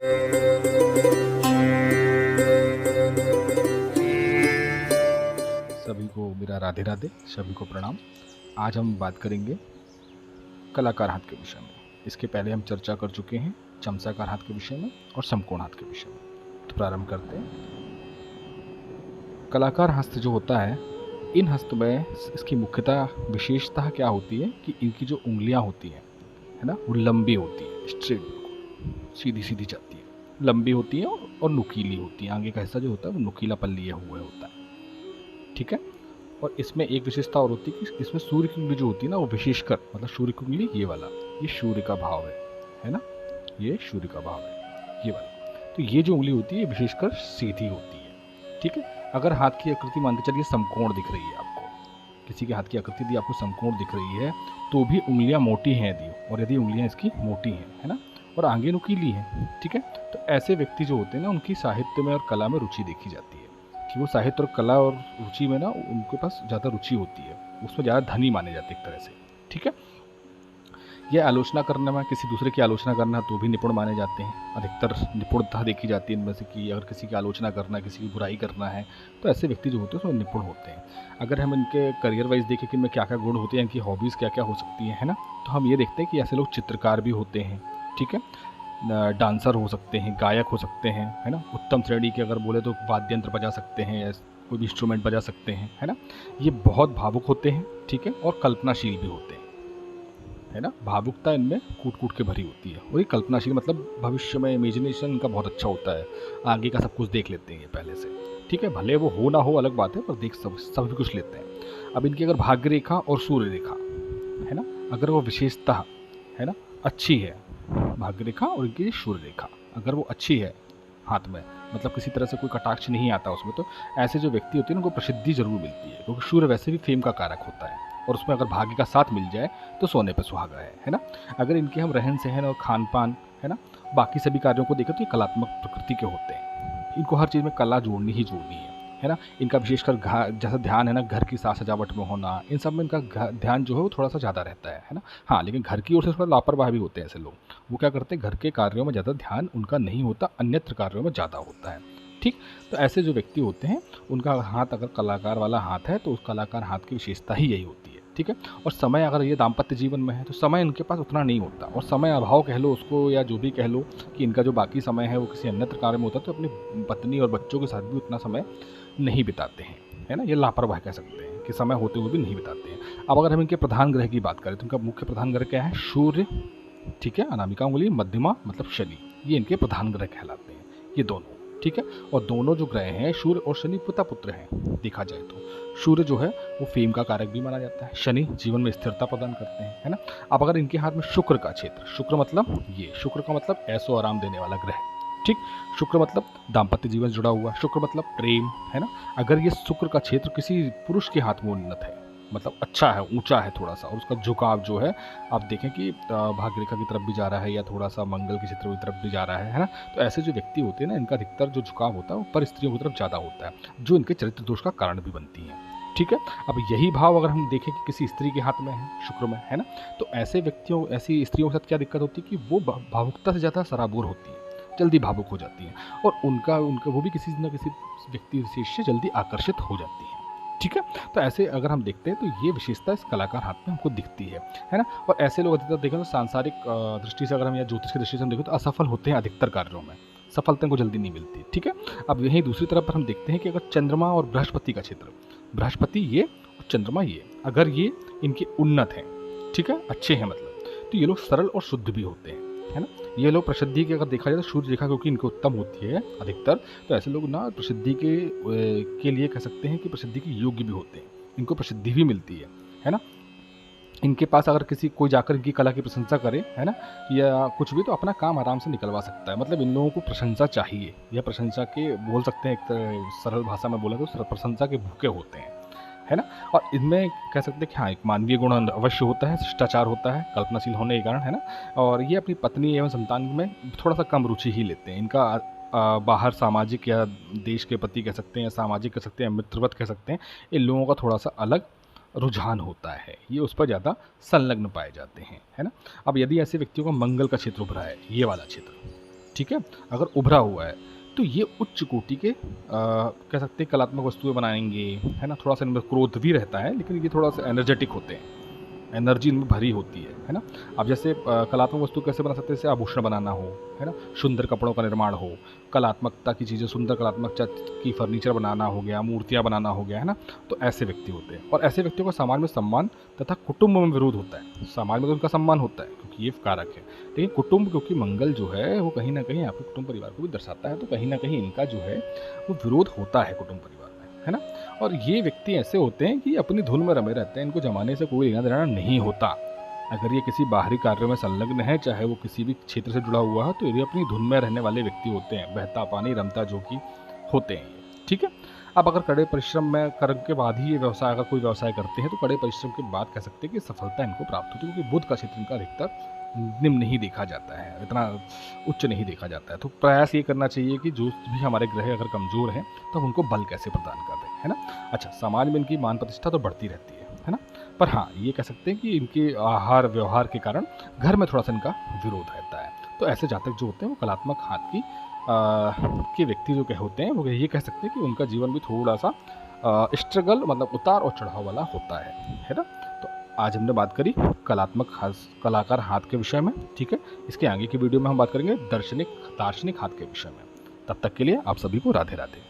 सभी को मेरा राधे राधे, सभी को प्रणाम। आज हम बात करेंगे कलाकार हाथ के विषय में। इसके पहले हम चर्चा कर चुके हैं चमचाकार हाथ के विषय में और समकोण हाथ के विषय में। तो प्रारंभ करते हैं। कलाकार हस्त जो होता है, इन हस्त में इसकी मुख्यतः विशेषता क्या होती है कि इनकी जो उंगलियां होती हैं, है ना, वो लंबी होती है, स्ट्रेट, सीधी सीधी जाती है, लंबी होती है और नुकीली होती है। आगे का हिस्सा जो होता है वो नुकीलापन लिए हुए होता है, ठीक है। और इसमें एक विशेषता और होती है कि इसमें सूर्य की उंगली जो होती है ना, वो विशेषकर, मतलब सूर्य की उंगली ये वाला, ये सूर्य का भाव है ना, ये सूर्य का भाव है, ये वाला। तो ये जो उंगली होती है विशेषकर सीधी होती है, ठीक है। अगर हाथ की आकृति मान के चलिए समकोण दिख रही है आपको, किसी के हाथ की आकृति यदि आपको समकोण दिख रही है तो भी उंगलियां मोटी हैं यदि, और यदि उंगलियां इसकी मोटी हैं, है ना, और आगे नुकीली है, ठीक है, तो ऐसे व्यक्ति जो होते हैं ना, उनकी साहित्य में और कला में रुचि देखी जाती है कि वो साहित्य और कला और रुचि में ना उनके पास ज़्यादा रुचि होती है, उसमें ज़्यादा धनी माने जाते हैं एक तरह से, ठीक है। ये आलोचना करने में, किसी दूसरे की आलोचना करना तो भी निपुण माने जाते हैं। अधिकतर निपुणता देखी जाती है इनमें से कि अगर किसी की आलोचना करना है, किसी की बुराई करना है, तो ऐसे व्यक्ति जो होते हैं उसमें निपुण होते हैं। अगर हम इनके करियर वाइज देखें कि इनमें क्या क्या गुण होते हैं, इनकी हॉबीज़ क्या क्या हो सकती हैं, है ना, तो हम ये देखते हैं कि ऐसे लोग चित्रकार भी होते हैं, ठीक है, डांसर हो सकते हैं, गायक हो सकते हैं, है ना, उत्तम श्रेणी के अगर बोले तो वाद्य यंत्र बजा सकते हैं या कोई भी इंस्ट्रूमेंट बजा सकते हैं, है ना। ये बहुत भावुक होते हैं, ठीक है, और कल्पनाशील भी होते हैं, है ना। भावुकता इनमें कूट कूट के भरी होती है, और ये कल्पनाशील मतलब भविष्य में इमेजिनेशन इनका बहुत अच्छा होता है, आगे का सब कुछ देख लेते हैं ये पहले से, ठीक है। भले वो हो ना हो अलग बात है, पर देख सब कुछ लेते हैं। अब इनकी अगर भाग्य रेखा और सूर्य रेखा, है ना, अगर वो विशेषता, है ना, अच्छी है, भाग्य रेखा और इनकी सूर्य रेखा अगर वो अच्छी है हाथ में, मतलब किसी तरह से कोई कटाक्ष नहीं आता उसमें, तो ऐसे जो व्यक्ति होते हैं उनको प्रसिद्धि जरूर मिलती है, क्योंकि सूर्य वैसे भी फेम का कारक होता है, और उसमें अगर भाग्य का साथ मिल जाए तो सोने पे सुहागा है ना। अगर इनके हम रहन सहन और खान पान, है ना, बाकी सभी कार्यों को देखें तो ये कलात्मक प्रकृति के होते हैं। इनको हर चीज़ में कला जोड़नी ही जोड़नी है ना। इनका विशेषकर जैसा ध्यान है ना घर की साज सजावट में होना, इन सब में इनका ध्यान जो है वो थोड़ा सा ज़्यादा रहता है ना। हाँ, लेकिन घर की ओर से थोड़ा लापरवाह भी होते हैं ऐसे लोग। वो क्या करते हैं, घर के कार्यों में ज़्यादा ध्यान उनका नहीं होता, अन्यत्र कार्यों में ज़्यादा होता है, ठीक। तो ऐसे जो व्यक्ति होते हैं उनका हाथ अगर कलाकार वाला हाथ है तो उस कलाकार हाथ की विशेषता ही यही होती है, ठीक है। और समय अगर ये दाम्पत्य जीवन में है तो समय इनके पास उतना नहीं होता, और समय अभाव कह लो उसको या जो भी कह लो, कि इनका जो बाकी समय है वो किसी अन्यत्र कार्य में होता है, तो अपनी पत्नी और बच्चों के साथ भी उतना समय नहीं बिताते हैं, है ना। ये लापरवाह कह सकते हैं कि समय होते हुए भी नहीं बिताते हैं। अब अगर हम इनके प्रधान ग्रह की बात करें तो इनका मुख्य प्रधान ग्रह क्या है, सूर्य, ठीक है, अनामिका उंगली, मध्यमा मतलब शनि, ये इनके प्रधान ग्रह कहलाते हैं, ये दोनों, ठीक है। और दोनों जो ग्रह हैं सूर्य और शनि पिता पुत्र हैं देखा जाए तो। सूर्य जो है वो फेम का कारक भी माना जाता है, शनि जीवन में स्थिरता प्रदान करते हैं, है ना। अब अगर इनके हाथ में शुक्र का क्षेत्र, शुक्र मतलब ये, शुक्र का मतलब ऐसो आराम देने वाला ग्रह, ठीक। शुक्र मतलब दाम्पत्य जीवन से जुड़ा हुआ, शुक्र मतलब प्रेम, है ना। अगर ये शुक्र का क्षेत्र किसी पुरुष के हाथ में उन्नत है, मतलब अच्छा है, ऊंचा है थोड़ा सा, और उसका झुकाव जो है आप देखें कि भाग्य रेखा की तरफ भी जा रहा है या थोड़ा सा मंगल के क्षेत्र की तरफ भी जा रहा है ना, तो ऐसे जो व्यक्ति होते हैं ना, इनका अधिकतर जो झुकाव होता है वो पर स्त्रियों की तरफ ज़्यादा होता है, जो इनके चरित्र दोष का कारण भी बनती है, ठीक है। अब यही भाव अगर हम देखें कि किसी स्त्री के हाथ में है, शुक्र में, है ना, तो ऐसे व्यक्तियों, ऐसी स्त्रियों के साथ क्या दिक्कत होती है कि वो भावुकता से ज़्यादा सराबोर होती है, जल्दी भावुक हो जाती हैं, और उनका वो भी किसी न किसी व्यक्ति विशेष से जल्दी आकर्षित हो जाती हैं, ठीक है। तो ऐसे अगर हम देखते हैं तो ये विशेषता इस कलाकार हाथ में हमको दिखती है ना। और ऐसे लोग अधिकतर देखें तो सांसारिक दृष्टि से, अगर हम या ज्योतिष की दृष्टि से हम देखें तो असफल होते हैं अधिकतर कार्यों में, सफलता को जल्दी नहीं मिलती, ठीक है। अब यहीं दूसरी तरफ पर हम देखते हैं कि अगर चंद्रमा और बृहस्पति का क्षेत्र, बृहस्पति ये और चंद्रमा ये, अगर ये इनके उन्नत हैं, ठीक है, अच्छे हैं मतलब, तो ये लोग सरल और शुद्ध भी होते हैं, है ना। ये लोग प्रसिद्धि की अगर देखा जाए तो सूर्य रेखा क्योंकि इनको उत्तम होती है अधिकतर, तो ऐसे लोग ना प्रसिद्धि के लिए कह सकते हैं कि प्रसिद्धि के योग्य भी होते हैं, इनको प्रसिद्धि भी मिलती है ना। इनके पास अगर किसी कोई जाकर इनकी कला की प्रशंसा करे, है ना, या कुछ भी, तो अपना काम आराम से निकलवा सकता है। मतलब इन लोगों को प्रशंसा चाहिए, या प्रशंसा के बोल सकते हैं, एक सरल भाषा में बोला तो प्रशंसा के भूखे होते हैं, है ना। और इनमें कह सकते हैं कि हाँ, एक मानवीय गुण अवश्य होता है, शिष्टाचार होता है, कल्पनाशील होने के कारण, है ना। और ये अपनी पत्नी एवं संतान में थोड़ा सा कम रुचि ही लेते हैं। इनका बाहर सामाजिक या देश के प्रति कह सकते हैं, सामाजिक कह सकते हैं, मित्रवत कह सकते हैं, इन लोगों का थोड़ा सा अलग रुझान होता है, ये उस पर ज़्यादा संलग्न पाए जाते हैं, है ना। अब यदि ऐसे व्यक्तियों का मंगल का क्षेत्र उभरा है, ये वाला क्षेत्र, ठीक है। अगर उभरा हुआ है तो ये उच्च कोटि के कह सकते हैं कलात्मक वस्तुएं बनाएंगे, है ना। थोड़ा सा इनमें क्रोध भी रहता है, लेकिन ये थोड़ा सा एनर्जेटिक होते हैं, एनर्जी इनमें भरी होती है ना। अब जैसे कलात्मक वस्तु कैसे बना सकते हैं, जैसे आभूषण बनाना हो, है ना, सुंदर कपड़ों का निर्माण हो, कलात्मकता की चीज़ें, सुंदर कलात्मक की फर्नीचर बनाना हो गया, मूर्तियाँ बनाना हो गया, है ना। तो ऐसे व्यक्ति होते हैं, और ऐसे व्यक्तियों का समाज में सम्मान तथा कुटुंब में विरोध होता है। समाज में तो उनका सम्मान होता है क्योंकि ये कारक है, लेकिन कुटुंब, क्योंकि मंगल जो है वो कहीं ना कहीं आपके कुटुंब परिवार को भी दर्शाता है, तो कहीं ना कहीं इनका जो है वो विरोध होता है कुटुंब परिवार में, है ना। और ये व्यक्ति ऐसे होते हैं कि अपनी धुन में रमे रहते हैं, इनको जमाने से कोई लेना देना नहीं होता। अगर ये किसी बाहरी कार्य में संलग्न है, चाहे वो किसी भी क्षेत्र से जुड़ा हुआ है, तो ये अपनी धुन में रहने वाले व्यक्ति होते हैं, बहता पानी रमता जोगी होते हैं, ठीक है। अब अगर कड़े परिश्रम में करने के बाद ही ये व्यवसाय, अगर कोई व्यवसाय करते हैं तो कड़े परिश्रम के बाद कह सकते हैं कि सफलता इनको प्राप्त होती है, क्योंकि बुध का क्षेत्र इनका अधिकतर निम्न ही देखा जाता है, इतना उच्च नहीं देखा जाता है। तो प्रयास ये करना चाहिए कि जो भी हमारे ग्रह अगर कमजोर हैं तो हम उनको बल कैसे प्रदान कर दें, है ना। अच्छा, समाज में इनकी मान प्रतिष्ठा तो बढ़ती रहती है ना। पर हाँ, ये कह सकते हैं कि इनके आहार व्यवहार के कारण घर में थोड़ा सा इनका विरोध रहता है। तो ऐसे जातक जो होते हैं वो कलात्मक हाथ की के व्यक्ति जो होते हैं वो ये कह सकते हैं कि उनका जीवन भी थोड़ा सा स्ट्रगल, मतलब उतार और चढ़ाव वाला होता है ना। तो आज हमने बात करी कलात्मक कलाकार हाथ के विषय में, ठीक है। इसके आगे की वीडियो में हम बात करेंगे दार्शनिक हाथ के विषय में। तब तक के लिए आप सभी को राधे राधे।